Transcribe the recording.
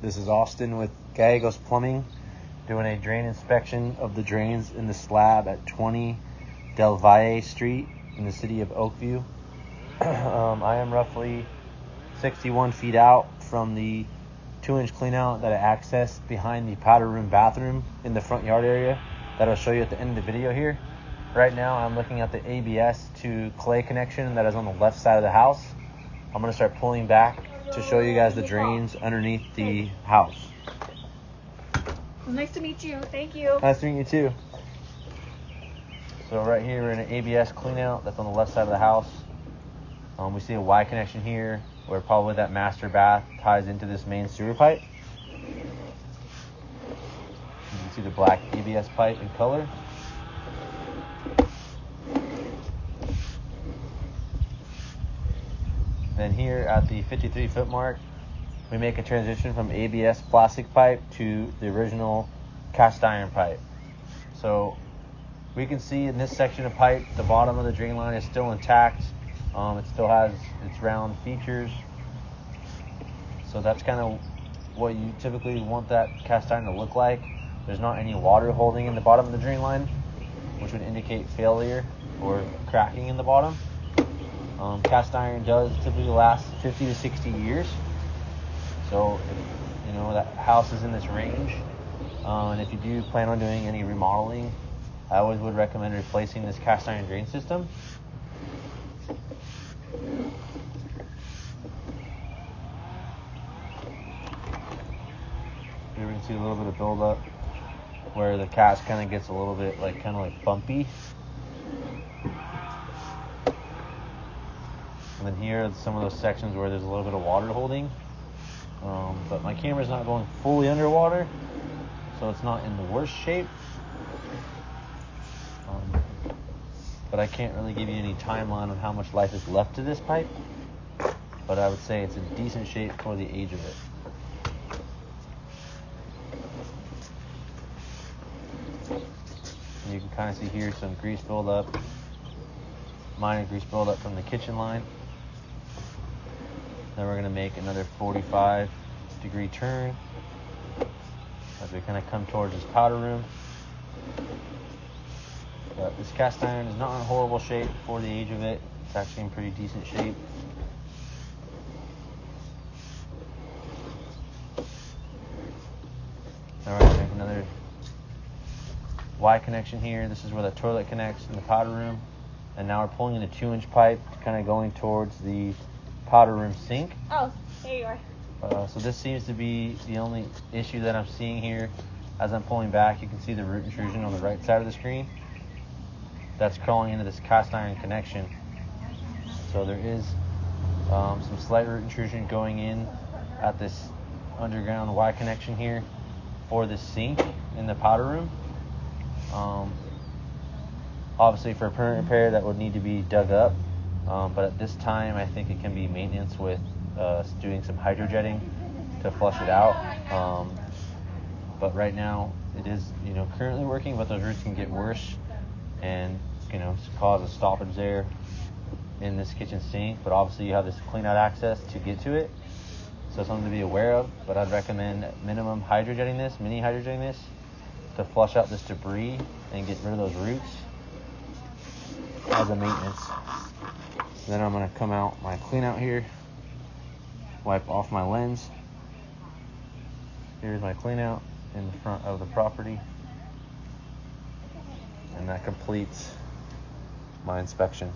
This is Austin with Gallegos Plumbing, doing a drain inspection of the drains in the slab at 20 Del Valle Street in the city of Oakview. I am roughly 61 feet out from the 2-inch cleanout that I accessed behind the powder room bathroom in the front yard area that I'll show you at the end of the video here. Right now I'm looking at the ABS to clay connection that is on the left side of the house. I'm going to start pulling back to show you guys the drains underneath the house. Nice to meet you. Thank you. Nice to meet you too. So right here we're in an ABS cleanout that's on the left side of the house. We see a Y connection here where probably that master bath ties into this main sewer pipe. You can see the black ABS pipe in color. Then here at the 53-foot mark, we make a transition from ABS plastic pipe to the original cast iron pipe. So we can see in this section of pipe, the bottom of the drain line is still intact. It still has its round features. So that's kind of what you typically want that cast iron to look like. There's not any water holding in the bottom of the drain line, which would indicate failure or cracking in the bottom. Cast iron does typically last 50 to 60 years. So if, you know, that house is in this range. And if you do plan on doing any remodeling, I always would recommend replacing this cast iron drain system. Here we can see a little bit of buildup where the cast kind of gets a little bit kind of bumpy. And then here are some of those sections where there's a little bit of water holding. But my camera's not going fully underwater, so it's not in the worst shape. But I can't really give you any timeline on how much life is left to this pipe. But I would say it's in decent shape for the age of it. And you can kind of see here some grease buildup, minor grease buildup from the kitchen line. Then we're going to make another 45-degree turn as we kind of come towards this powder room. But this cast iron is not in horrible shape for the age of it. It's actually in pretty decent shape. Now we're going to make another Y connection here. This is where the toilet connects in the powder room. And now we're pulling in a 2-inch pipe, kind of going towards the powder room sink. Oh, there you are. So this seems to be the only issue that I'm seeing here. As I'm pulling back, you can see the root intrusion on the right side of the screen. That's crawling into this cast iron connection. So there is some slight root intrusion going in at this underground Y connection here for the sink in the powder room. Obviously for a permanent repair that would need to be dug up, but at this time I think it can be maintenance with doing some hydrojetting to flush it out. But right now it is currently working, but those roots can get worse and cause a stoppage there in this kitchen sink. But obviously you have this clean out access to get to it, so something to be aware of. But I'd recommend minimum hydrojetting this, mini hydrojetting this, to flush out this debris and get rid of those roots as a maintenance. Then I'm going to come out my clean out here, wipe off my lens. Here's my clean out in the front of the property, and that completes my inspection.